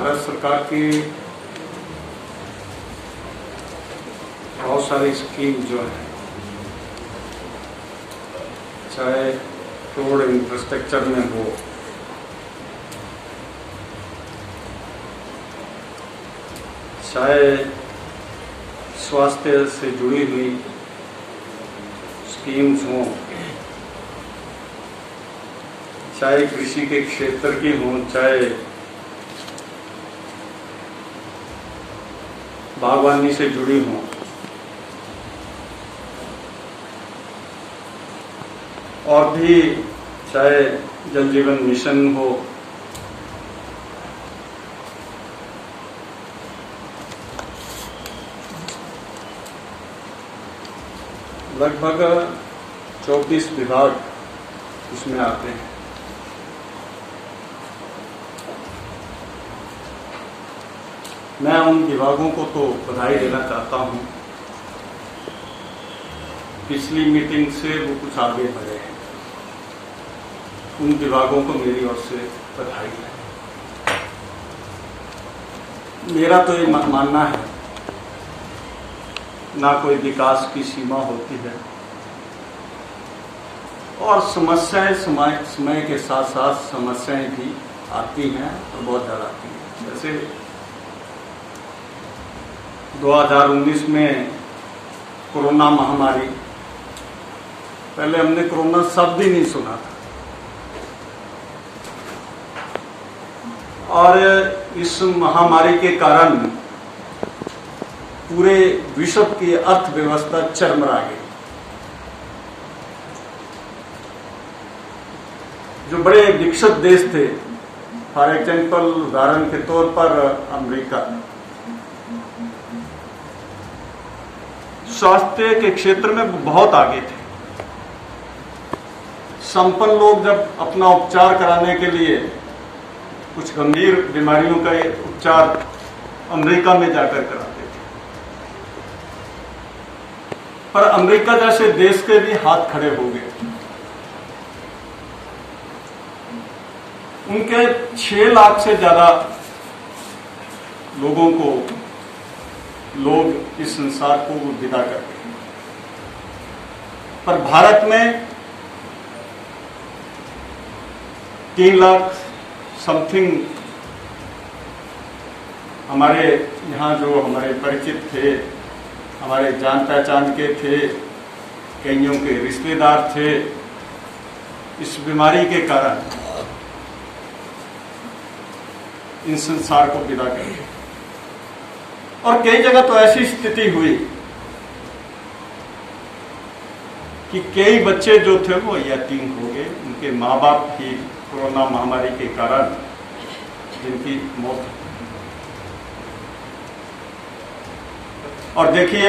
भारत सरकार की बहुत सारी स्कीम जो है, चाहे रोड इंफ्रास्ट्रक्चर में हो, चाहे स्वास्थ्य से जुड़ी हुई स्कीम्स हों, चाहे कृषि के क्षेत्र की हों, चाहे बागवानी से जुड़ी हों, और भी चाहे जल जीवन मिशन हो, लगभग 24 विभाग इसमें आते हैं। मैं उन विभागों को तो बधाई देना चाहता हूं, पिछली मीटिंग से वो कुछ आगे बढ़े हैं। उन विभागों को मेरी ओर से बधाई है। मेरा तो ये मानना है, ना कोई विकास की सीमा होती है, और समस्याएं समय के साथ साथ समस्याएं भी आती हैं और बहुत ज़्यादा आती हैं। जैसे 2019 में कोरोना महामारी, पहले हमने कोरोना शब्द ही नहीं सुना था, और इस महामारी के कारण पूरे विश्व की अर्थव्यवस्था चरमरा गई। जो बड़े विकसित देश थे, फॉर एग्जाम्पल उदाहरण के तौर पर अमेरिका, स्वास्थ्य के क्षेत्र में बहुत आगे थे। संपन्न लोग जब अपना उपचार कराने के लिए कुछ गंभीर बीमारियों का उपचार अमेरिका में जाकर कराते थे, पर अमेरिका जैसे देश के भी हाथ खड़े हो गए। उनके 6 लाख से ज्यादा लोगों को लोग इस संसार को विदा कर गए, पर भारत में 3 लाख समथिंग हमारे यहाँ जो हमारे परिचित थे, हमारे जान पहचान के थे, कईयों के रिश्तेदार थे, इस बीमारी के कारण इन संसार को विदा कर गए। और कई जगह तो ऐसी स्थिति हुई कि कई बच्चे जो थे वो यतीम हो गए, उनके माँ बाप ही कोरोना महामारी के कारण जिनकी मौत हुई। और देखिए,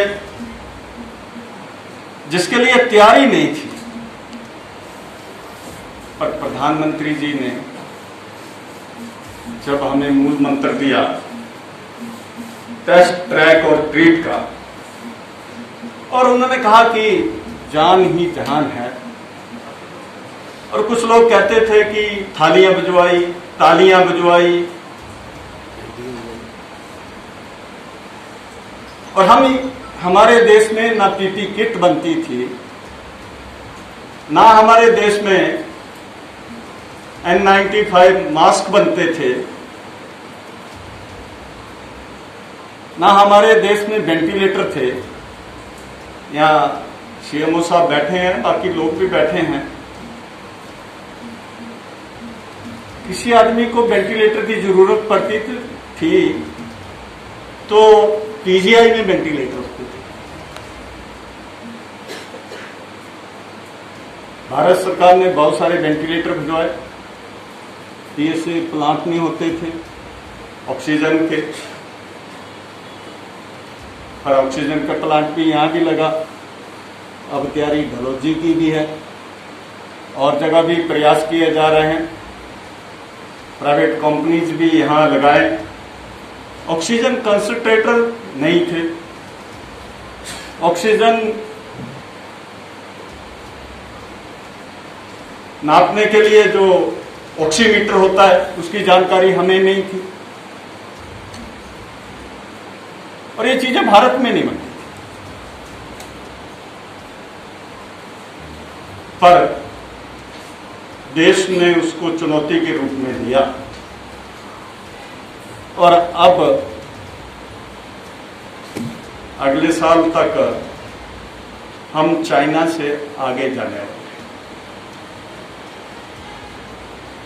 जिसके लिए तैयारी नहीं थी, पर प्रधानमंत्री जी ने जब हमें मूल मंत्र दिया टेस्ट, ट्रैक और ट्रीट का, और उन्होंने कहा कि जान ही जहान है, और कुछ लोग कहते थे कि थालियां बजवाई, तालियां बजवाई, और हमारे देश में ना पीपी किट बनती थी, ना हमारे देश में N95 मास्क बनते थे, ना हमारे देश में वेंटिलेटर थे। यहाँ सीएमओ साहब बैठे हैं, बाकी लोग भी बैठे हैं। किसी आदमी को वेंटिलेटर की जरूरत पड़ती थी तो पीजीआई में वेंटिलेटर होते थे। भारत सरकार ने बहुत सारे वेंटिलेटर भिजवाए, पीएसए प्लांट नहीं होते थे ऑक्सीजन के, और ऑक्सीजन का प्लांट भी यहाँ भी लगा। अब तैयारी ढलोजी की भी है, और जगह भी प्रयास किए जा रहे हैं, प्राइवेट कंपनीज भी यहाँ लगाए। ऑक्सीजन कंसंट्रेटर नहीं थे, ऑक्सीजन नापने के लिए जो ऑक्सीमीटर होता है उसकी जानकारी हमें नहीं थी। और ये चीजें भारत में नहीं बनती, पर देश ने उसको चुनौती के रूप में लिया और अब अगले साल तक हम चाइना से आगे जाने वाले।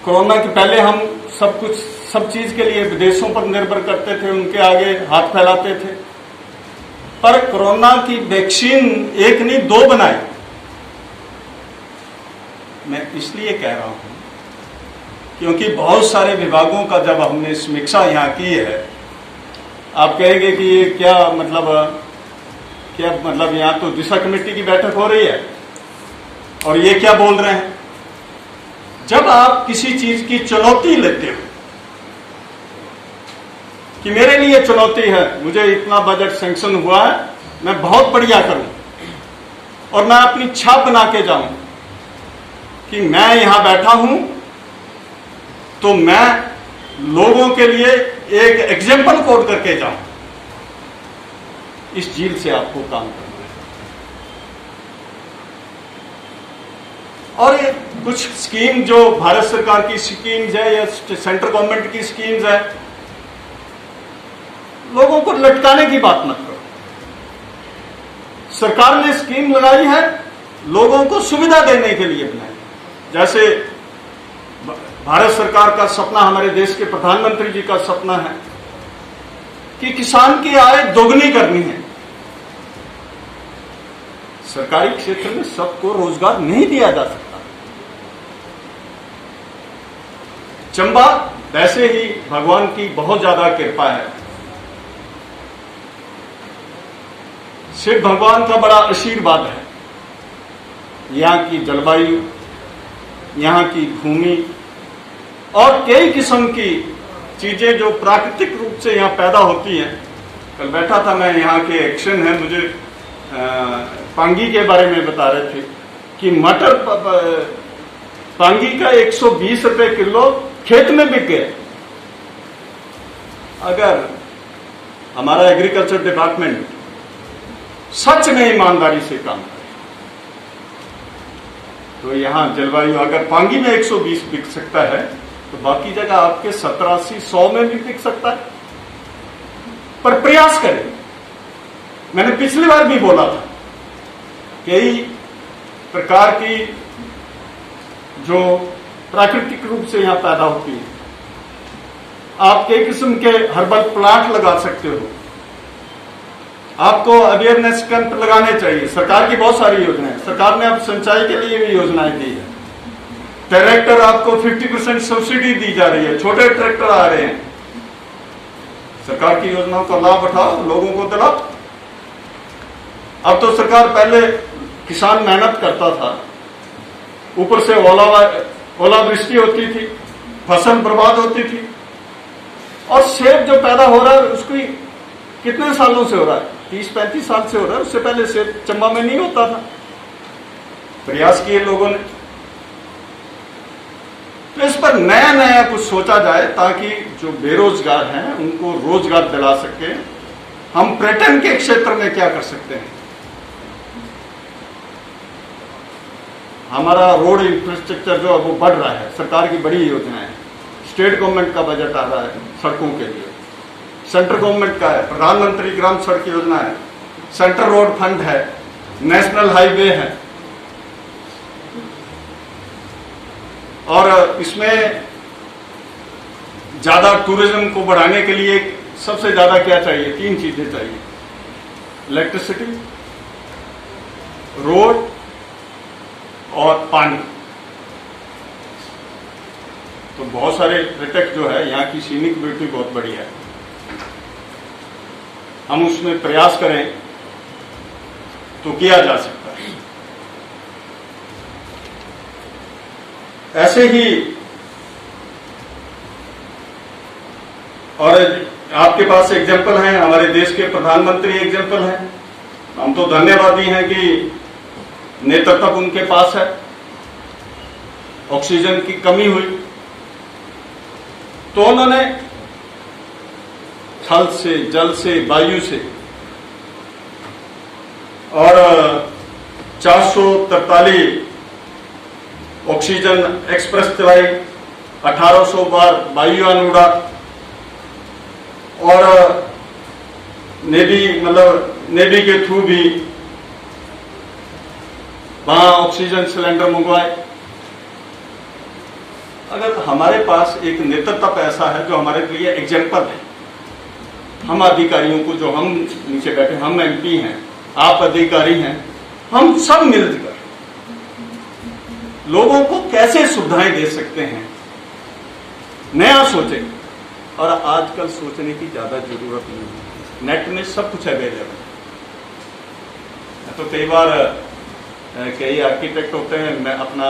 कोरोना के पहले हम सब चीज के लिए विदेशों पर निर्भर करते थे, उनके आगे हाथ फैलाते थे, पर कोरोना की वैक्सीन एक नहीं 2 बनाई। मैं इसलिए कह रहा हूं क्योंकि बहुत सारे विभागों का जब हमने समीक्षा यहां की है, आप कहेंगे कि ये क्या मतलब यहां तो दिशा कमेटी की बैठक हो रही है और ये क्या बोल रहे हैं। जब आप किसी चीज की चुनौती लेते हो कि मेरे लिए चुनौती है, मुझे इतना बजट सैंक्शन हुआ है, मैं बहुत बढ़िया करूं और मैं अपनी छाप बना के जाऊं कि मैं यहां बैठा हूं, तो मैं लोगों के लिए एक एग्जाम्पल कोड करके जाऊं। इस झील से आपको काम करना है। और ये कुछ स्कीम जो भारत सरकार की स्कीम्स है या सेंट्रल गवर्नमेंट की स्कीम्स है, लोगों को लटकाने की बात मत करो। सरकार ने स्कीम लगाई है, लोगों को सुविधा देने के लिए बनाई। जैसे भारत सरकार का सपना, हमारे देश के प्रधानमंत्री जी का सपना है कि किसान की आय दोगुनी करनी है। सरकारी क्षेत्र में सबको रोजगार नहीं दिया जा सकता। चंबा वैसे ही भगवान की बहुत ज्यादा कृपा है, शिव भगवान का बड़ा आशीर्वाद है। यहां की जलवायु, यहां की भूमि और कई किस्म की चीजें जो प्राकृतिक रूप से यहां पैदा होती हैं। कल बैठा था मैं, यहां के एक्शन है, मुझे पांगी के बारे में बता रहे थे कि मटर पांगी का 120 रुपए किलो खेत में बिक गया। अगर हमारा एग्रीकल्चर डिपार्टमेंट सच में ईमानदारी से काम करे तो यहां जलवायु, अगर पांगी में 120 बिक सकता है तो बाकी जगह आपके 70, 80, 100 में भी बिक सकता है। पर प्रयास करें। मैंने पिछली बार भी बोला था, कई प्रकार की जो प्राकृतिक रूप से यहां पैदा होती है, आप कई किस्म के हर्बल प्लांट लगा सकते हो। आपको अवेयरनेस कैंप लगाने चाहिए। सरकार की बहुत सारी योजनाएं, सरकार ने अब सिंचाई के लिए भी योजनाएं दी है। ट्रैक्टर आपको 50% सब्सिडी दी जा रही है, छोटे ट्रैक्टर आ रहे हैं। सरकार की योजनाओं का लाभ उठाओ, लोगों को दिलाओ। अब तो सरकार, पहले किसान मेहनत करता था, ऊपर से ओलावृष्टि होती थी, फसल बर्बाद होती थी, और सेब जो पैदा हो रहा है उसकी कितने सालों से हो रहा है, 30-35 साल से हो रहा है। उससे पहले सेब चंबा में नहीं होता था। प्रयास किए लोगों ने, तो इस पर नया नया कुछ सोचा जाए ताकि जो बेरोजगार हैं उनको रोजगार दिला सके। हम पर्यटन के क्षेत्र में क्या कर सकते हैं? हमारा रोड इंफ्रास्ट्रक्चर जो है वो बढ़ रहा है, सरकार की बड़ी योजना है। स्टेट गवर्नमेंट का बजट आ रहा है सड़कों के लिए, सेंट्रल गवर्नमेंट का है, प्रधानमंत्री ग्राम सड़क योजना है, सेंट्रल रोड फंड है, नेशनल हाईवे है। और इसमें ज्यादा टूरिज्म को बढ़ाने के लिए सबसे ज्यादा क्या चाहिए? 3 चीजें चाहिए: इलेक्ट्रिसिटी, रोड और पानी। तो बहुत सारे पर्यटक जो है, यहाँ की सीनिक ब्यूटी बहुत बढ़िया है, हम उसमें प्रयास करें तो किया जा सकता है। ऐसे ही और आपके पास एग्जाम्पल हैं, हमारे देश के प्रधानमंत्री एग्जाम्पल हैं। हम तो धन्यवादी हैं कि नेतृत्व उनके पास है। ऑक्सीजन की कमी हुई तो उन्होंने थल से, जल से, वायु से और 443 ऑक्सीजन एक्सप्रेस चलाई, 1800 बार वायुयान उड़ा और नेवी के थ्रू भी वहां ऑक्सीजन सिलेंडर मंगवाए। अगर हमारे पास एक नेतृत्व ऐसा है जो हमारे लिए एग्जाम्पल है, हम अधिकारियों को, जो हम नीचे बैठे, हम एमपी हैं, आप अधिकारी हैं, हम सब मिलकर लोगों को कैसे सुविधाएं दे सकते हैं, नया सोचें। और आजकल सोचने की ज्यादा जरूरत नहीं है, नेट में सब कुछ अवेलेबल है। तो कई बार कई आर्किटेक्ट होते हैं, मैं अपना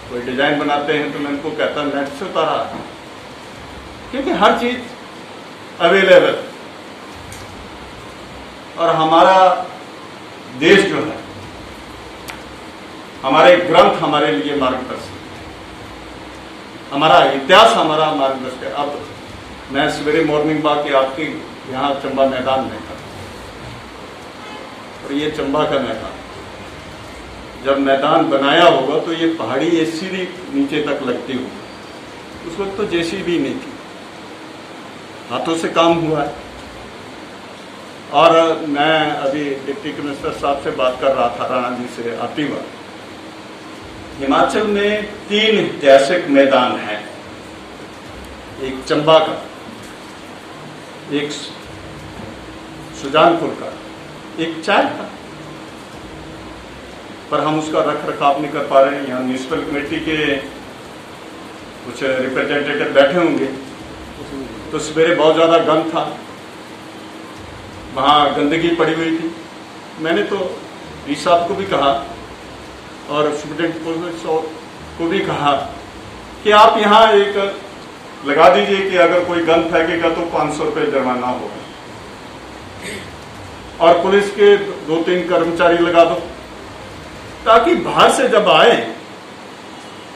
कोई डिजाइन बनाते हैं तो मैं उनको कहता हूं नेट से उतारा, क्योंकि हर चीज अवेलेबल। और हमारा देश जो है, हमारे ग्रंथ हमारे लिए मार्गदर्शक है, हमारा इतिहास हमारा मार्गदर्शक है। अब मैं सवेरे मॉर्निंग वॉक के आपके यहाँ चंबा मैदान में था, और ये चंबा का मैदान, जब मैदान बनाया होगा तो ये पहाड़ी ये सीधी नीचे तक लगती होगी। उस वक्त तो जेसीबी नहीं थी, हाथों से काम हुआ है। और मैं अभी डिप्टी कमिश्नर साहब से बात कर रहा था, राणा जी से आती वक्त, हिमाचल में 3 ऐतिहासिक मैदान हैं, एक चंबा का, एक सुजानपुर का, एक चाय का, पर हम उसका रख रखाव नहीं कर पा रहे हैं। यहाँ म्यूनिसिपल कमेटी के कुछ रिप्रेजेंटेटिव बैठे होंगे, तो सवेरे बहुत ज्यादा गंद था, वहां गंदगी पड़ी हुई थी। मैंने तो डी साहब को भी कहा और सुप्रिंटेंडेंट पुलिस को भी कहा कि आप यहाँ एक लगा दीजिए कि अगर कोई गंद फेंकेगा तो 500 रुपये जुर्माना होगा, और पुलिस के 2-3 कर्मचारी लगा दो, ताकि बाहर से जब आए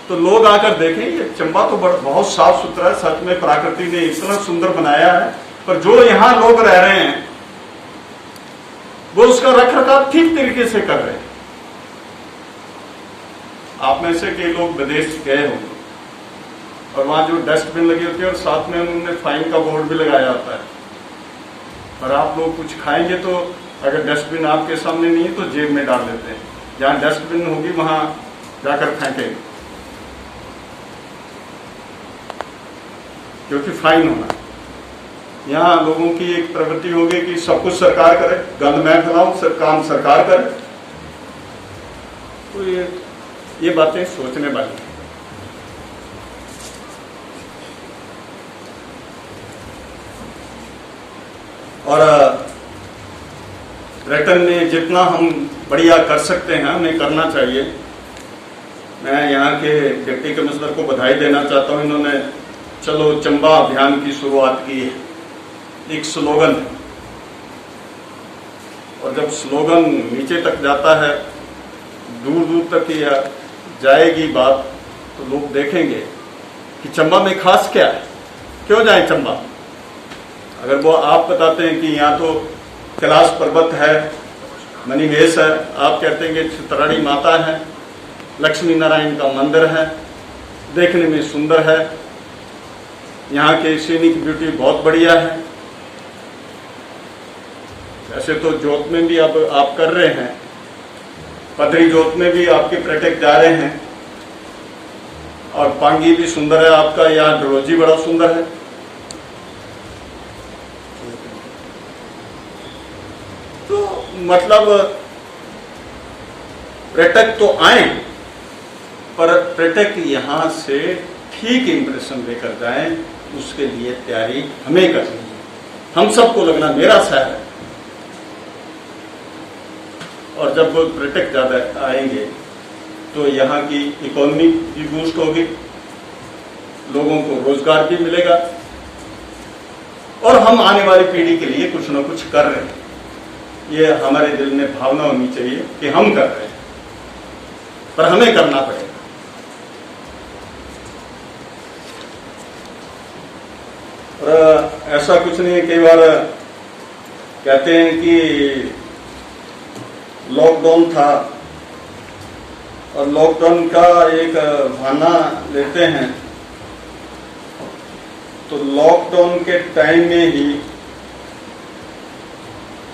तो लोग आकर देखें ये चंबा तो बहुत साफ सुथरा है, सच में प्रकृति ने इतना सुंदर बनाया है, पर जो यहाँ लोग रह रहे हैं वो उसका रखरखाव ठीक तरीके से कर रहे हैं। आप में से कई लोग विदेश गए होंगे, और वहां जो डस्टबिन लगी होती है और साथ में उन्होंने फाइन का बोर्ड भी लगाया होता है, और आप लोग कुछ खाएंगे तो अगर डस्टबिन आपके सामने नहीं है तो जेब में डाल देते हैं, जहां डस्टबिन होगी वहां जाकर फेंकेंगे, क्योंकि फाइन होना। यहाँ लोगों की एक प्रवृत्ति होगी कि सब कुछ सरकार करे, गंद मैं फैलाऊं, काम सरकार करे। तो ये बातें सोचने वाली हैं। और पर्यटन में जितना हम बढ़िया कर सकते हैं हमें करना चाहिए। मैं यहाँ के डिप्टी कमिश्नर को बधाई देना चाहता हूँ, इन्होंने चलो चंबा अभियान की शुरुआत की है, एक स्लोगन है, और जब स्लोगन नीचे तक जाता है, दूर दूर तक ये जाएगी बात, तो लोग देखेंगे कि चंबा में खास क्या है, क्यों जाए चंबा। अगर वो आप बताते हैं कि यहाँ तो कैलाश पर्वत है, मणिमहेश है, आप कहते हैं कि चित्राड़ी माता है, लक्ष्मी नारायण का मंदिर है, देखने में सुंदर है, यहाँ के सीनिक ब्यूटी बहुत बढ़िया है। ऐसे तो जोत में भी अब आप कर रहे हैं, पदरी जोत में भी आपके पर्यटक जा रहे हैं, और पांगी भी सुंदर है आपका, यहाँ डलहौजी बड़ा सुंदर है। तो मतलब पर्यटक तो आए, पर पर्यटक यहां से ठीक इंप्रेशन लेकर जाएं, उसके लिए तैयारी हमें करनी है, हम सबको लगना मेरा शहर है। और जब पर्यटक ज्यादा आएंगे तो यहाँ की इकोनॉमी भी बूस्ट होगी, लोगों को रोजगार भी मिलेगा, और हम आने वाली पीढ़ी के लिए कुछ न कुछ कर रहे हैं। ये हमारे दिल में भावना होनी चाहिए कि हम कर रहे हैं, पर हमें करना पड़ेगा। और ऐसा कुछ नहीं है, कई बार कहते हैं कि लॉकडाउन था और लॉकडाउन का एक बहाना लेते हैं, तो लॉकडाउन के टाइम में ही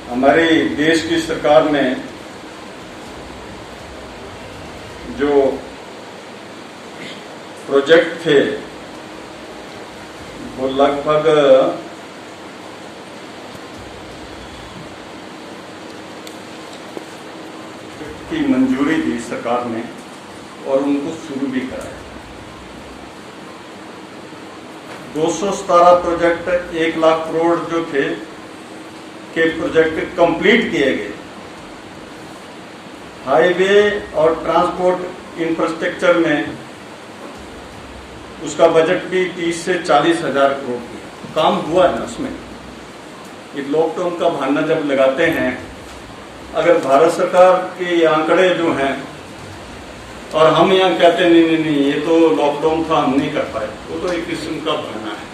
हमारे देश की सरकार ने जो प्रोजेक्ट थे वो लगभग की मंजूरी दी सरकार ने और उनको शुरू भी कराया। 217 प्रोजेक्ट 1 लाख करोड़ जो थे के प्रोजेक्ट कंप्लीट किए गए। हाईवे और ट्रांसपोर्ट इंफ्रास्ट्रक्चर में उसका बजट भी 30 से 40 हजार करोड़ की काम हुआ है उसमें। ये लॉकडाउन का बहाना जब लगाते हैं, अगर भारत सरकार के आंकड़े जो हैं और हम यहाँ कहते हैं नहीं ये तो लॉकडाउन था हम नहीं कर पाए, वो तो एक किस्म का बहाना है।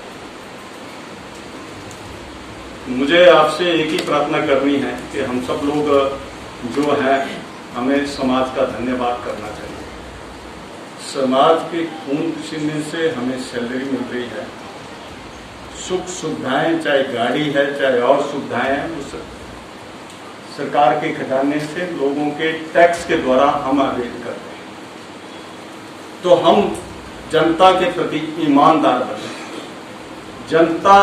मुझे आपसे एक ही प्रार्थना करनी है कि हम सब लोग जो हैं हमें समाज का धन्यवाद करना चाहिए। समाज के खून पसीने से हमें सैलरी मिल रही है, सुख सुविधाएं, चाहे गाड़ी है चाहे और सुविधाएं हैं, उस सरकार के खजाने से लोगों के टैक्स के द्वारा हम अवेल करते हैं। तो हम जनता के प्रति ईमानदार बने, जनता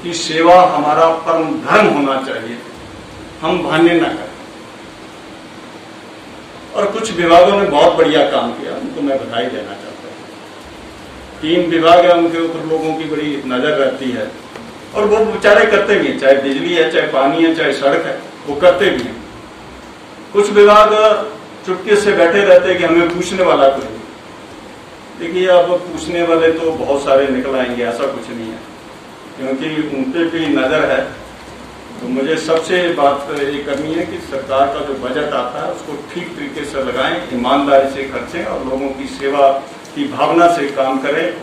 की सेवा हमारा परम धर्म होना चाहिए, हम बहाने न करें। और कुछ विभागों ने बहुत बढ़िया काम किया, उनको मैं बधाई देना चाहता हूँ। 3 विभाग है, उनके ऊपर लोगों की बड़ी नजर रहती है और वो बेचारे करते भी हैं, चाहे बिजली है चाहे पानी है चाहे सड़क है, वो करते भी हैं। कुछ विभाग चुपके से बैठे रहते हैं कि हमें पूछने वाला कोई नहीं। देखिए अब पूछने वाले तो बहुत सारे निकल आएंगे, ऐसा कुछ नहीं है, क्योंकि उन पे भी नजर है। तो मुझे सबसे बात ये करनी है कि सरकार का जो बजट आता है उसको ठीक तरीके से लगाएं, ईमानदारी से खर्चें और लोगों की सेवा की भावना से काम करें।